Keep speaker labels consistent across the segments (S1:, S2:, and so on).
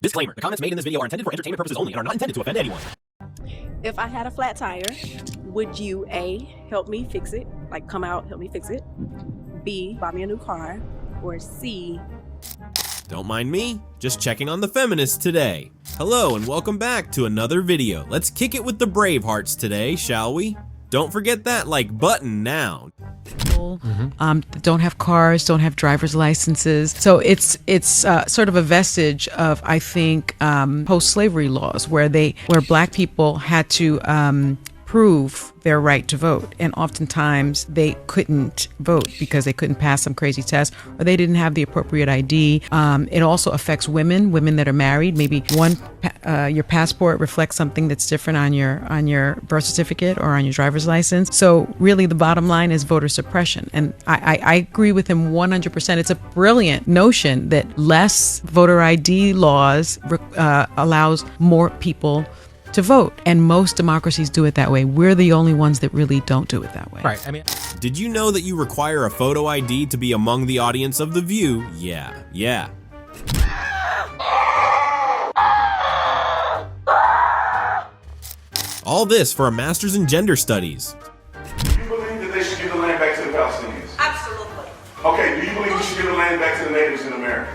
S1: Disclaimer, the comments made in this video are intended for entertainment purposes only and are not intended to offend anyone.
S2: If I had a flat tire, would you A, help me fix it? Like come out, help me fix it? B, buy me a new car? Or C?
S1: Don't mind me, just checking on the Feminist today. Hello and welcome back to another video. Let's kick it with the Bravehearts today, shall we? Don't forget that like button now.
S3: Don't have cars, don't have driver's licenses. So it's sort of a vestige of, I think, post-slavery laws where black people had to prove their right to vote, and oftentimes they couldn't vote because they couldn't pass some crazy test or they didn't have the appropriate ID. It also affects women that are married. Maybe your passport reflects something that's different on your birth certificate or on your driver's license. So really the bottom line is voter suppression. And I agree with him 100%. It's a brilliant notion that less voter ID laws allows more people to vote, and most democracies do it that way. We're the only ones that really don't do it that way.
S4: Right. I mean,
S1: Did you know that you require a photo ID to be among the audience of The View? Yeah. All this for a master's in gender studies.
S5: Do you believe that they should give the land back to the Palestinians?
S6: Absolutely.
S5: Okay, do you believe we should give the land back to the natives in America?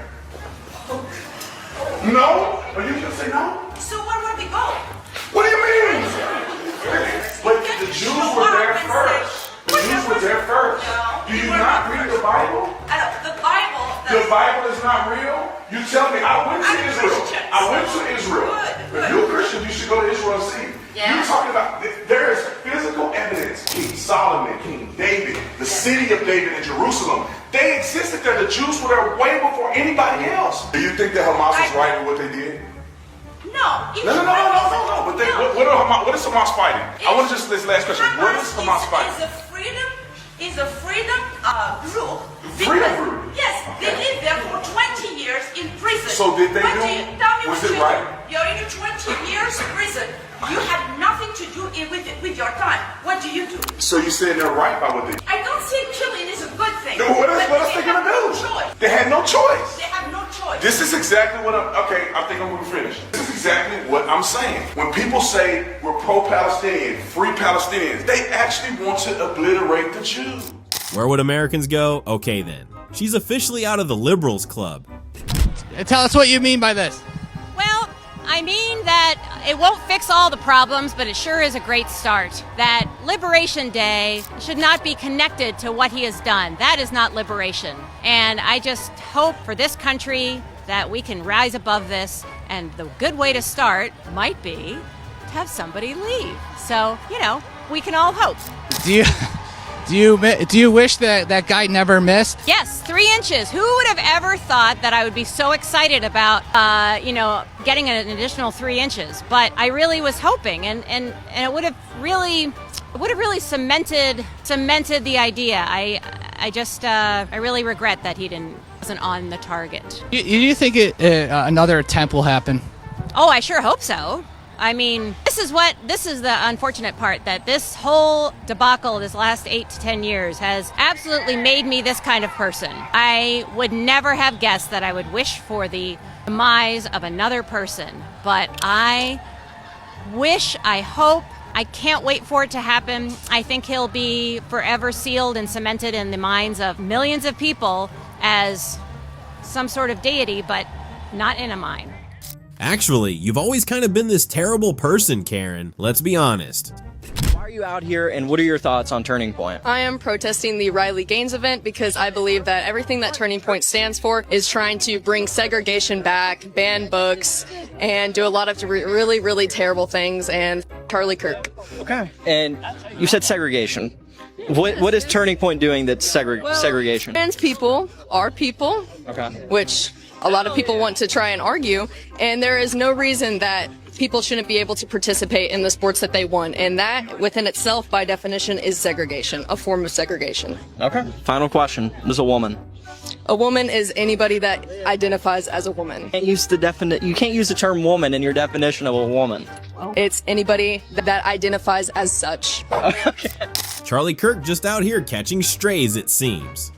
S5: No? Or you just say no?
S6: So where would we go?
S5: What do you mean? But the Jews were there first. The Jews were there first.
S6: No,
S5: Do you not read the Bible?
S6: The Bible.
S5: The Bible is not real? You tell me. I went to
S6: I'm
S5: Israel.
S6: Christian.
S5: I went to Israel.
S6: Good.
S5: If you're a Christian, you should go to Israel and see.
S6: Yeah.
S5: You're talking about, there is physical evidence. King Solomon, King David, the city of David in Jerusalem. They existed there. The Jews were there way before anybody else. Do you think that Hamas is right with what they did?
S6: No.
S5: No. But what is Hamas fighting? I want to just this last question. What is Hamas fighting?
S6: Is a freedom group.
S5: Freedom group?
S6: Yes, they lived there for 20 years in prison.
S5: So did they
S6: Tell me
S5: was
S6: what
S5: it
S6: you
S5: right?
S6: do. You're in 20 years prison. You have nothing to do with your time. What do you do?
S5: So you saying they're right by what they did?
S6: I don't think killing is a good thing.
S5: No, what else they gonna do? They had no choice.
S6: They have no choice.
S5: This is exactly what I think I'm gonna finish. This is exactly what I'm saying. When people say we're pro-Palestinian, free Palestinians, they actually want to obliterate the Jews.
S1: Where would Americans go? Okay then. She's officially out of the liberals club.
S4: tell us what you mean by this.
S7: Well, I mean that it won't fix all the problems, but it sure is a great start. That Liberation Day should not be connected to what he has done. That is not liberation. And I just hope for this country that we can rise above this, and the good way to start might be to have somebody leave. So, we can all hope.
S4: Do you wish that guy never missed?
S7: Yes, 3 inches. Who would have ever thought that I would be so excited about, getting an additional 3 inches? But I really was hoping, and it would have really cemented the idea. I really regret that he wasn't on the target.
S4: Do you think another attempt will happen?
S7: Oh, I sure hope so. I mean, this is the unfortunate part, that this whole debacle this last 8 to 10 years has absolutely made me this kind of person. I would never have guessed that I would wish for the demise of another person, but I hope, I can't wait for it to happen. I think he'll be forever sealed and cemented in the minds of millions of people as some sort of deity, but not in a mine.
S1: Actually, you've always kind of been this terrible person, Karen. Let's be honest.
S8: Why are you out here, and what are your thoughts on Turning Point?
S9: I am protesting the Riley Gaines event because I believe that everything that Turning Point stands for is trying to bring segregation back, ban books, and do a lot of really, really terrible things, and Charlie Kirk.
S8: Okay. And you said segregation. What is Turning Point doing that's segregation?
S9: Trans people are people,
S8: Okay.
S9: which a lot of people want to try and argue, and there is no reason that people shouldn't be able to participate in the sports that they want, and that within itself by definition is segregation, a form of segregation.
S8: Okay. Final question. What is a woman?
S9: A woman is anybody that identifies as a woman.
S8: You can't use the term woman in your definition of a woman.
S9: It's anybody that identifies as such.
S1: Charlie Kirk just out here catching strays, it seems.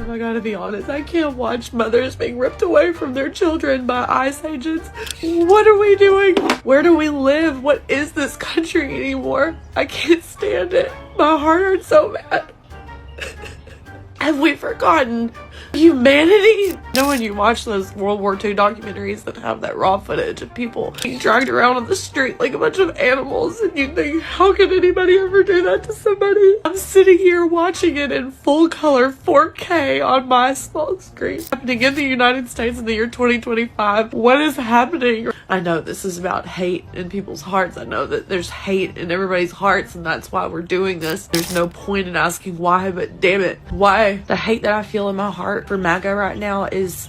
S10: time I gotta be honest. I can't watch mothers being ripped away from their children by ICE agents. What are we doing? Where do we live? What is this country anymore? I can't stand it. My heart hurts so bad. Have we forgotten humanity? You know when you watch those World War II documentaries that have that raw footage of people being dragged around on the street like a bunch of animals, and you think, how could anybody ever do that to somebody? I'm sitting here watching it in full color 4K on my small screen. Happening in the United States in the year 2025. What is happening? I know this is about hate in people's hearts. I know that there's hate in everybody's hearts, and that's why we're doing this. There's no point in asking why, but damn it, why? The hate that I feel in my heart for MAGA right now is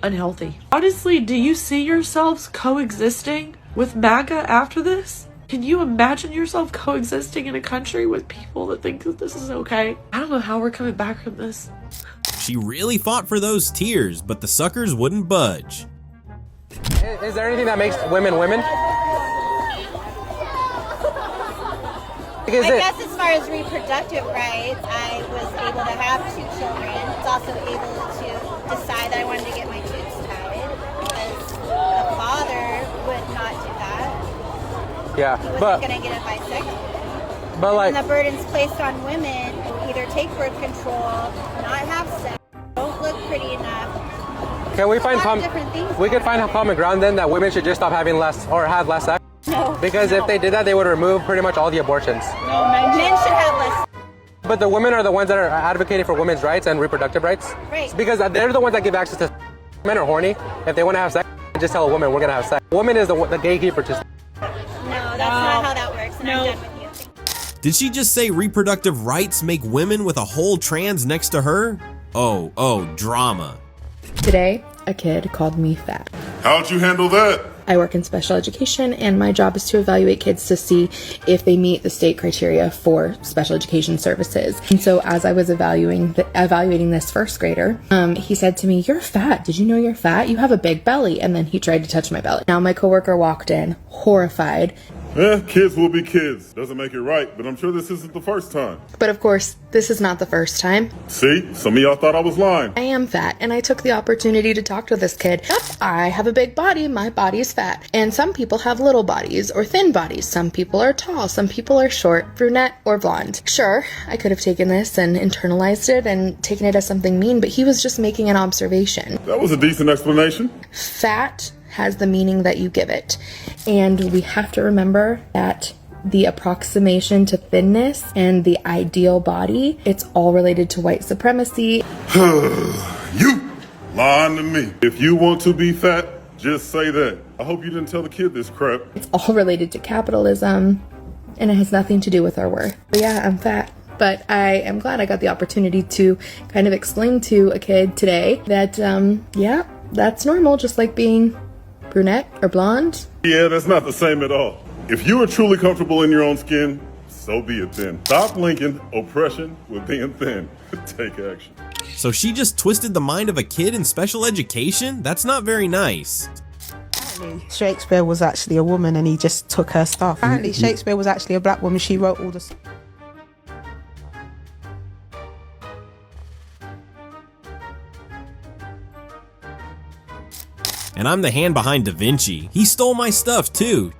S10: unhealthy. Honestly, do you see yourselves coexisting with MAGA after this? Can you imagine yourself coexisting in a country with people that think that this is okay? I don't know how we're coming back from this.
S1: She really fought for those tears, but the suckers wouldn't budge.
S11: Is there anything that makes women women?
S12: I guess as far as reproductive rights, I was able to have 2 children. I was also able to decide that I wanted to get my tubes tied because a father would not do that.
S11: Yeah,
S12: he wasn't going to get a bisectomy.
S11: But like,
S12: and the burden's placed on women who either take birth control, not have sex, don't look pretty enough.
S11: Can we find we could find a common ground then that women should just stop having less or have less sex?
S12: No.
S11: Because if they did that, they would remove pretty much all the abortions.
S12: No, men should have less.
S11: But the women are the ones that are advocating for women's rights and reproductive rights.
S12: Right.
S11: Because they're the ones that give access to men are horny. If they want to have sex, just tell a woman we're going to have sex. Woman is the gatekeeper to.
S12: No, that's not how that works, and I'm done with you.
S1: Did she just say reproductive rights make women with a whole trans next to her? Oh, drama.
S13: Today, a kid called me fat.
S5: How'd you handle that?
S13: I work in special education, and my job is to evaluate kids to see if they meet the state criteria for special education services. And so as I was evaluating this first grader, he said to me, "You're fat. Did you know you're fat? You have a big belly." And then he tried to touch my belly. Now my coworker walked in, horrified.
S5: Kids will be kids. Doesn't make it right, but I'm sure this isn't the first time.
S13: But of course, this is not the first time.
S5: See, some of y'all thought I was lying.
S13: I am fat, and I took the opportunity to talk to this kid. Yep, I have a big body, my body is fat. And some people have little bodies or thin bodies. Some people are tall, some people are short, brunette, or blonde. Sure, I could have taken this and internalized it and taken it as something mean, but he was just making an observation.
S5: That was a decent explanation.
S13: Fat has the meaning that you give it. And we have to remember that the approximation to thinness and the ideal body, it's all related to white supremacy.
S5: You lying to me. If you want to be fat, just say that. I hope you didn't tell the kid this crap.
S13: It's all related to capitalism, and it has nothing to do with our worth. But yeah, I'm fat. But I am glad I got the opportunity to kind of explain to a kid today that, yeah, that's normal, just like being brunette or blonde.
S5: Yeah, that's not the same at all. If you are truly comfortable in your own skin, so be it then. Stop linking oppression with being thin. Take action.
S1: So she just twisted the mind of a kid in special education? That's not very nice.
S14: Apparently, Shakespeare was actually a woman and he just took her stuff. Apparently, Shakespeare was actually a black woman. She wrote all the...
S1: And I'm the hand behind Da Vinci. He stole my stuff too.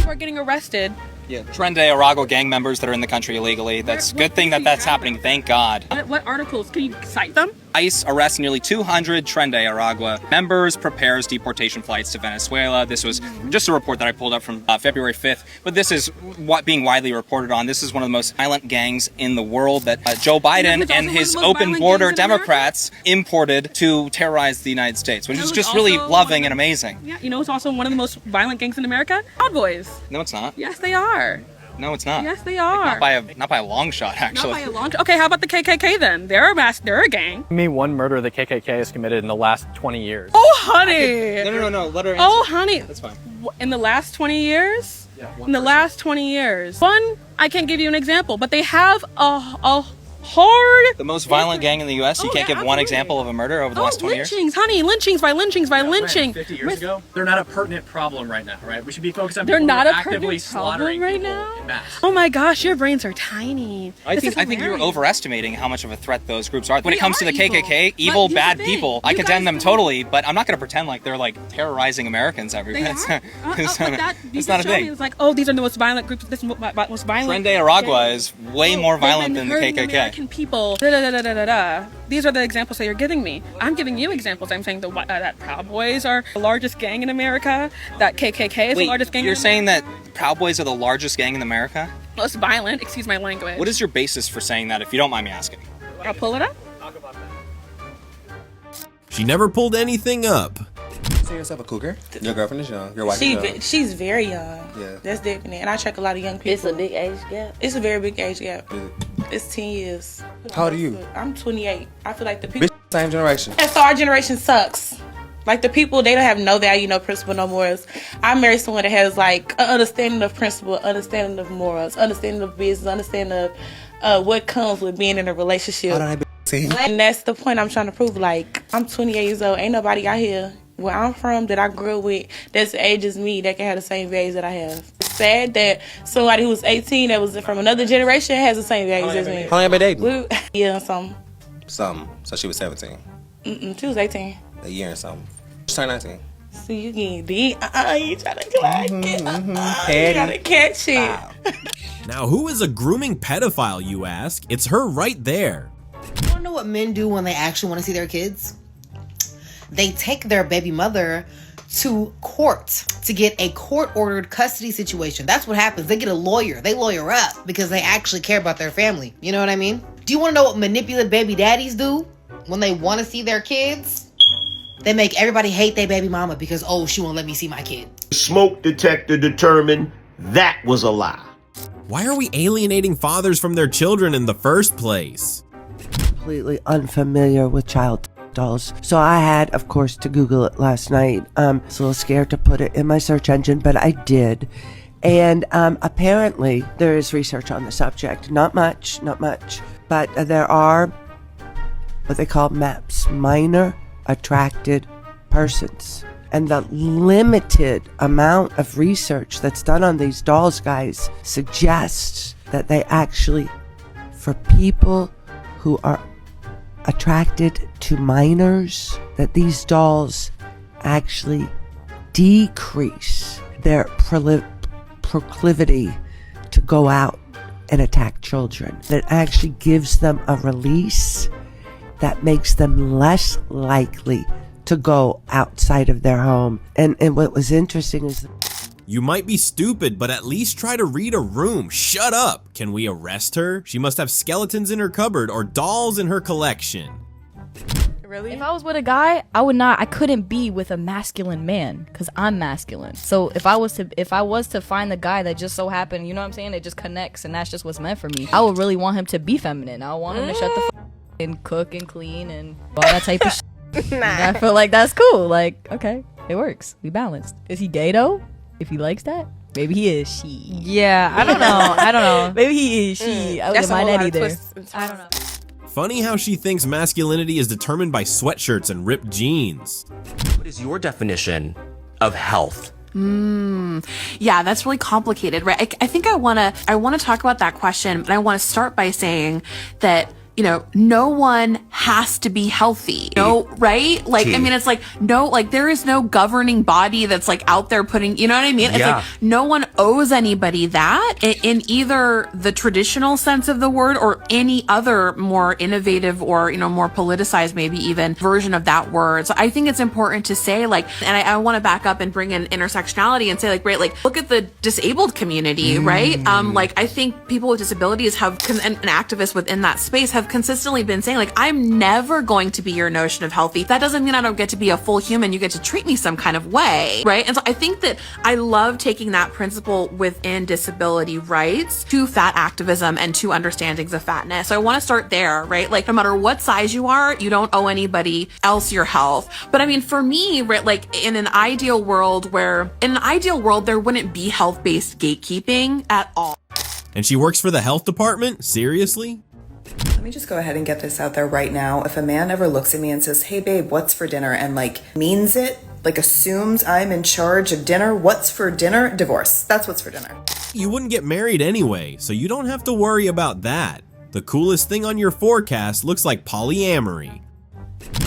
S15: We're getting arrested.
S16: Yeah, Trende Arago gang members that are in the country illegally. That's a good thing that that's happening, thank God.
S15: What articles? Can you cite them?
S16: ICE arrests nearly 200 Trende Aragua members, prepares deportation flights to Venezuela. This was just a report that I pulled up from February 5th, but this is what being widely reported on. This is one of the most violent gangs in the world that Joe Biden and his open border Democrats imported to terrorize the United States, which is just really loving and amazing.
S15: Yeah, you know it's also one of the most violent gangs in America? Proud Boys.
S16: No, it's not.
S15: Yes, they are.
S16: No, it's not.
S15: Yes, they are.
S16: Not by a long shot, actually.
S15: Not by a long shot. Okay, how about the KKK then? They're a gang.
S17: I mean, one murder the KKK has committed in the last 20 years.
S15: Oh, honey.
S16: No. Let her answer.
S15: Oh, honey.
S16: That's fine.
S15: In the last 20 years? Yeah. In the last 20 years. One, I can't give you an example, but they have a hard.
S16: The most violent gang in the U.S. You can't give one example of a murder over the last 20 years?
S15: Lynchings, honey. Lynchings by lynchings by lynching.
S17: 50 years ago, they're not a pertinent problem right now, right? We should be focused on
S15: They're
S17: people
S15: not
S17: who are
S15: a
S17: actively
S15: pertinent
S17: slaughtering
S15: problem right
S17: people
S15: now?
S17: in mass.
S15: Oh my gosh, your brains are tiny.
S16: I think you're
S15: hilarious.
S16: overestimating how much of a threat those groups are. When it comes to the
S15: are evil.
S16: KKK,
S15: But
S16: evil,
S15: here's
S16: bad
S15: the thing.
S16: people, I
S15: You
S16: condemn
S15: guys
S16: them
S15: don't-
S16: totally, but I'm not going to pretend like they're like terrorizing Americans everywhere.
S15: They
S16: It's
S15: are.
S16: it's not a thing.
S15: It's like, oh, these are the most violent groups. This most violent.
S16: Tren de Aragua is way more violent than the
S15: hurting
S16: KKK.
S15: American people. Da, da, da, da, da, da. These are the examples that you're giving me. I'm giving you examples. I'm saying that Proud Boys are the largest gang in America. That KKK is the largest gang.
S16: You're saying that Proud Boys are the largest gang in America?
S15: Most violent. Excuse my language.
S16: What is your basis for saying that, if you don't mind me asking?
S15: I'll pull it up.
S1: She never pulled anything up.
S18: Consider yourself a cougar? Your girlfriend is young. Your wife is young.
S19: She's very young.
S18: Yeah.
S19: That's definite. And I track a lot of young people.
S20: It's a big age gap.
S19: It's a very big age gap. It's 10 years.
S18: How old are you?
S19: I'm 28. I feel like the people.
S18: Bitch, same generation.
S19: And so our generation sucks. Like the people, they don't have no value, no principle, no morals. I married someone that has like an understanding of principle, understanding of morals, understanding of business, understanding of what comes with being in a relationship. And that's the point I'm trying to prove. Like, I'm 28 years old. Ain't nobody out here where I'm from that I grew up with that's the age as me that can have the same values that I have. It's sad that somebody who was 18 that was from another generation has the same values as me.
S18: How long have you been dating?
S19: Yeah, something.
S18: Something. So she was 17.
S19: She was 18.
S18: A year and something. She turned 19.
S19: See, you getting deep. You trying to clock it. You gotta catch it.
S1: Now, who is a grooming pedophile, you ask? It's her right there.
S21: You wanna know what men do when they actually want to see their kids? They take their baby mother to court to get a court-ordered custody situation. That's what happens. They get a lawyer. They lawyer up because they actually care about their family. You know what I mean? Do you want to know what manipulative baby daddies do when they want to see their kids? They make everybody hate their baby mama because, oh, she won't let me see my kid.
S22: Smoke detector determined that was a lie.
S1: Why are we alienating fathers from their children in the first place?
S23: Completely unfamiliar with child dolls. So I had, of course, to Google it last night. I was a little scared to put it in my search engine, but I did. And apparently there is research on the subject. Not much, but there are what they call MAPs, minor attracted persons. And the limited amount of research that's done on these dolls, guys, suggests that they actually, for people who are attracted to minors, that these dolls actually decrease their proclivity to go out and attack children. That actually gives them a release that makes them less likely to go outside of their home. And what was interesting is
S1: You might be stupid, but at least try to read a room. Shut up! Can we arrest her? She must have skeletons in her cupboard or dolls in her collection.
S24: Really? If I was with a guy, I couldn't be with a masculine man because I'm masculine. So if I was to find the guy that just so happened, you know what I'm saying, it just connects and that's just what's meant for me, I would really want him to be feminine. I would want him to shut the f and cook and clean and all that type of shit. I feel like that's cool. Like, okay, it works. We balanced. Is he gay though? If he likes that, maybe he is. She. Yeah, I don't know. Maybe he is. She. I wouldn't mind that either. I don't know.
S1: Funny how she thinks masculinity is determined by sweatshirts and ripped jeans.
S25: What is your definition of health?
S26: Yeah, that's really complicated, right? I think I want to talk about that question, but I want to start by saying that, you know, no one has to be healthy, right? Like, I mean, it's like, no, like there is no governing body that's like out there putting, you know what I mean? It's like no one owes anybody that in either the traditional sense of the word or any other more innovative or, you know, more politicized, maybe even version of that word. So I think it's important to say like, and I want to back up and bring in intersectionality and say like, right, like look at the disabled community, right? Like I think people with disabilities have, and activists within that space have consistently been saying like, I'm never going to be your notion of healthy. That doesn't mean I don't get to be a full human. You get to treat me some kind of way, right? And so I think that I love taking that principle within disability rights to fat activism and to understandings of fatness. So I want to start there, right? Like no matter what size you are, you don't owe anybody else your health. But I mean, for me, right, like in an ideal world there wouldn't be health-based gatekeeping at all.
S1: And she works for the health department? Seriously?
S2: Let me just go ahead and get this out there right now. If a man ever looks at me and says, hey babe, what's for dinner? And like means it, like assumes I'm in charge of dinner, what's for dinner? Divorce. That's what's for dinner.
S1: You wouldn't get married anyway, so you don't have to worry about that. The coolest thing on your forecast looks like polyamory.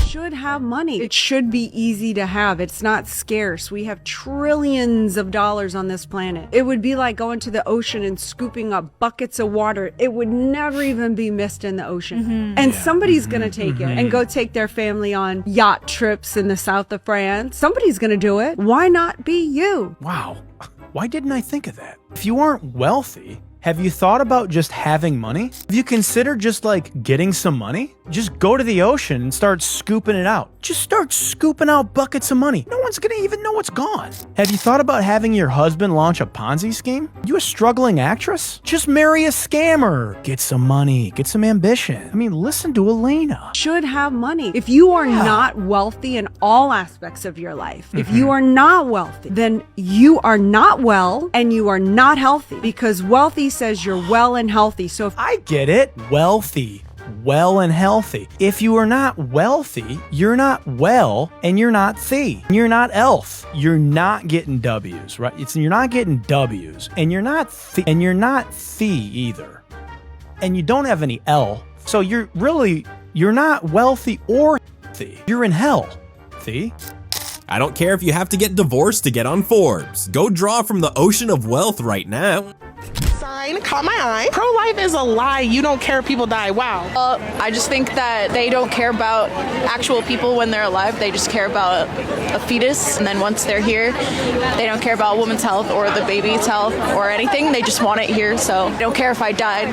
S3: Should have money. It should be easy to have. It's not scarce. We have trillions of dollars on this planet. It would be like going to the ocean and scooping up buckets of water. It would never even be missed in the ocean. And somebody's gonna take it and go take their family on yacht trips in the south of France. Somebody's gonna do it. Why not be you?
S4: Wow. Why didn't I think of that? If you aren't wealthy, have you thought about just having money? Have you considered just like getting some money? Just go to the ocean and start scooping it out. Just start scooping out buckets of money. No one's gonna even know it's gone. Have you thought about having your husband launch a Ponzi scheme? You a struggling actress? Just marry a scammer. Get some money, get some ambition. I mean, listen to Elena.
S3: Should have money. If you are not wealthy in all aspects of your life, if you are not wealthy, then you are not well and you are not healthy, because wealthy says you're well and healthy. So if
S4: I get it, wealthy, well and healthy. If you are not wealthy, you're not well and you're not thee. You're not elf. You're not getting W's, right? You're not getting W's and you're not thee either. And you don't have any L. So you're not wealthy or thee. You're in hell, thee.
S1: I don't care if you have to get divorced to get on Forbes. Go draw from the ocean of wealth right now.
S6: Sign caught my eye. Pro-life is a lie. You don't care if people die. Wow.
S9: I just think that they don't care about actual people when they're alive. They just care about a fetus. And then once they're here, they don't care about a woman's health or the baby's health or anything. They just want it here. So they don't care if I died.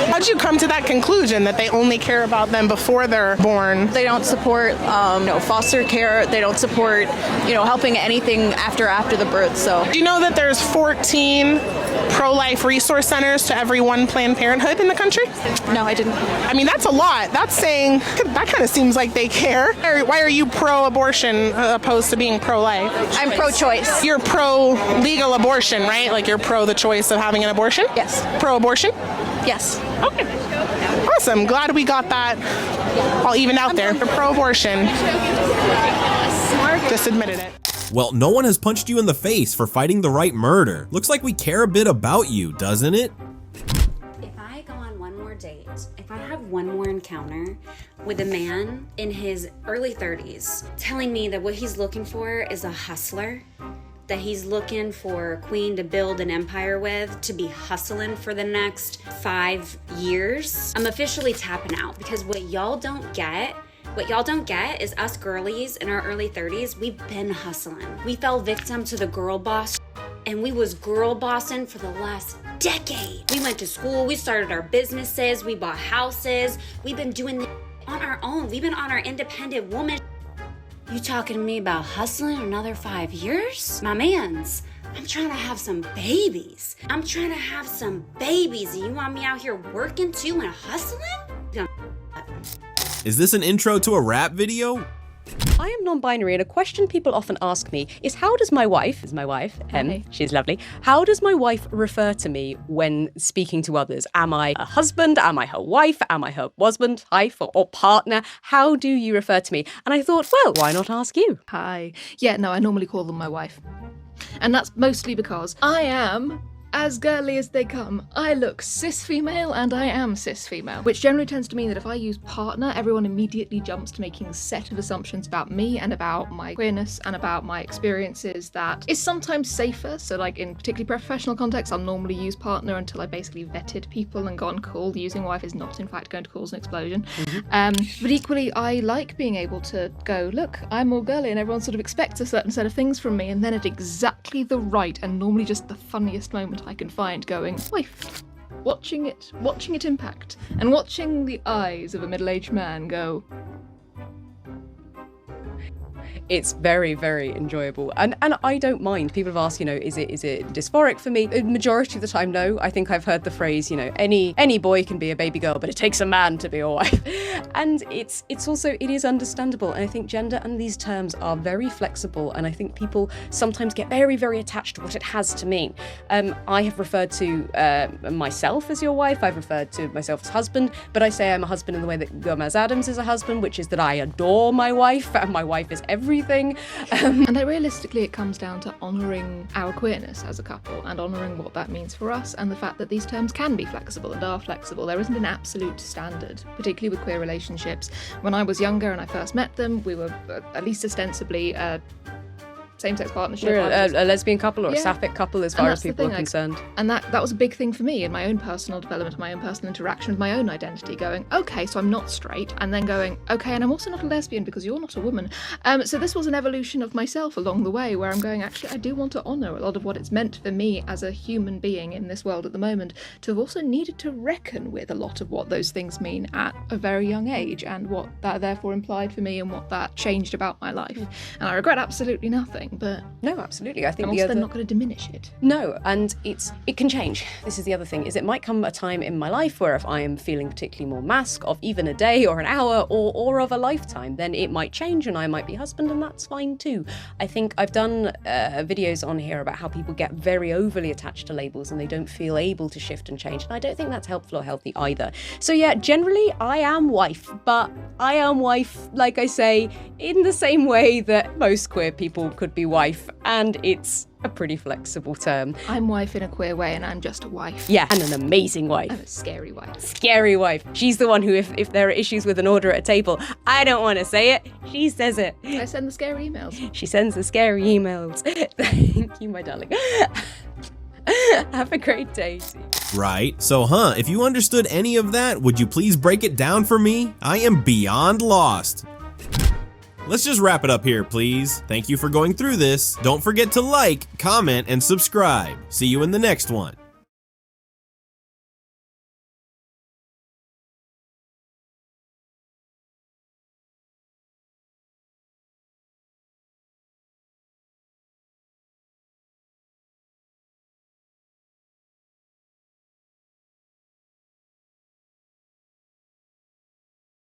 S6: How'd you come to that conclusion that they only care about them before they're born?
S9: They don't support foster care. They don't support helping anything after the birth. So
S6: do you know that there's 14 pro-life resource centers to every one Planned Parenthood in the country?
S9: No, I didn't.
S6: I mean, that's a lot. That's saying that kind of seems like they care. Why are you pro-abortion opposed to being pro-life?
S9: I'm pro-choice.
S6: You're pro-legal abortion, right? Like you're pro the choice of having an abortion?
S9: Yes.
S6: Pro-abortion?
S9: Yes.
S6: Okay. Awesome. Glad we got that all even out there. You're pro-abortion. Just admitted it.
S1: Well, no one has punched you in the face for fighting the right murder. Looks like we care a bit about you, doesn't it?
S7: If I go on one more date, if I have one more encounter with a man in his early 30s telling me that what he's looking for is a hustler, that he's looking for a queen to build an empire with, to be hustling for the next 5 years, I'm officially tapping out, because what y'all don't get is us girlies in our early 30s, we've been hustling. We fell victim to the girl boss, and we was girl bossing for the last decade. We went to school, we started our businesses, we bought houses, we've been doing this on our own. We've been on our independent woman. You talking to me about hustling another 5 years? My mans, I'm trying to have some babies. And you want me out here working too and hustling?
S1: Is this an intro to a rap video?
S20: I am non-binary, and a question people often ask me is, how does my wife, she's lovely, how does my wife refer to me when speaking to others? Am I a husband? Am I her wife? Am I her husband, wife, or partner? How do you refer to me? And I thought, well, why not ask you?
S27: Hi. Yeah, no, I normally call them my wife. And that's mostly because I am as girly as they come. I look cis female and I am cis female, which generally tends to mean that if I use partner, everyone immediately jumps to making a set of assumptions about me and about my queerness and about my experiences that is sometimes safer. So like in particularly professional contexts, I'll normally use partner until I basically vetted people and gone, cool, using wife is not in fact going to cause an explosion. But equally, I like being able to go, look, I'm more girly, and everyone sort of expects a certain set of things from me, and then at exactly the right and normally just the funniest moment I can find going, wife, watching it impact, and watching the eyes of a middle-aged man go.
S20: it's very, very enjoyable. And I don't mind. People have asked, is it dysphoric for me? Majority of the time, no. I think I've heard the phrase, any boy can be a baby girl, but it takes a man to be a wife. And it's also, it is understandable. And I think gender and these terms are very flexible. And I think people sometimes get very, very attached to what it has to mean. I have referred to myself as your wife. I've referred to myself as husband, but I say I'm a husband in the way that Gomez Adams is a husband, which is that I adore my wife and my wife is everything.
S27: And that realistically, it comes down to honouring our queerness as a couple and honouring what that means for us, and the fact that these terms can be flexible and are flexible. There isn't an absolute standard, particularly with queer relationships. When I was younger and I first met them, we were at least ostensibly same-sex partnership.
S20: We're a lesbian couple or a sapphic couple as far as people are concerned.
S27: And that was a big thing for me in my own personal development, my own personal interaction with my own identity, going, okay, so I'm not straight, and then going, okay, and I'm also not a lesbian because you're not a woman. So this was an evolution of myself along the way where I'm going, actually, I do want to honour a lot of what it's meant for me as a human being in this world at the moment, to have also needed to reckon with a lot of what those things mean at a very young age and what that therefore implied for me and what that changed about my life. And I regret absolutely nothing. But
S20: no, absolutely. I think
S27: I'm also not going to diminish it.
S20: No, and it can change. This is the other thing, is it might come a time in my life where if I am feeling particularly more mask of even a day or an hour or of a lifetime, then it might change and I might be husband, and that's fine too. I think I've done videos on here about how people get very overly attached to labels and they don't feel able to shift and change, and I don't think that's helpful or healthy either. So yeah, generally I am wife, but I am wife, like I say, in the same way that most queer people could be wife, and it's a pretty flexible term.
S27: I'm wife in a queer way, and I'm just a wife.
S20: Yeah, and an amazing wife.
S27: I'm a scary wife.
S20: Scary wife. She's the one who, if there are issues with an order at a table, I don't want to say it, she says it.
S27: I send the scary emails.
S20: She sends the scary emails. Thank you, my darling. Have a great day.
S1: Right, so if you understood any of that, would you please break it down for me? I am beyond lost. Let's just wrap it up here, please. Thank you for going through this. Don't forget to like, comment, and subscribe. See you in the next one.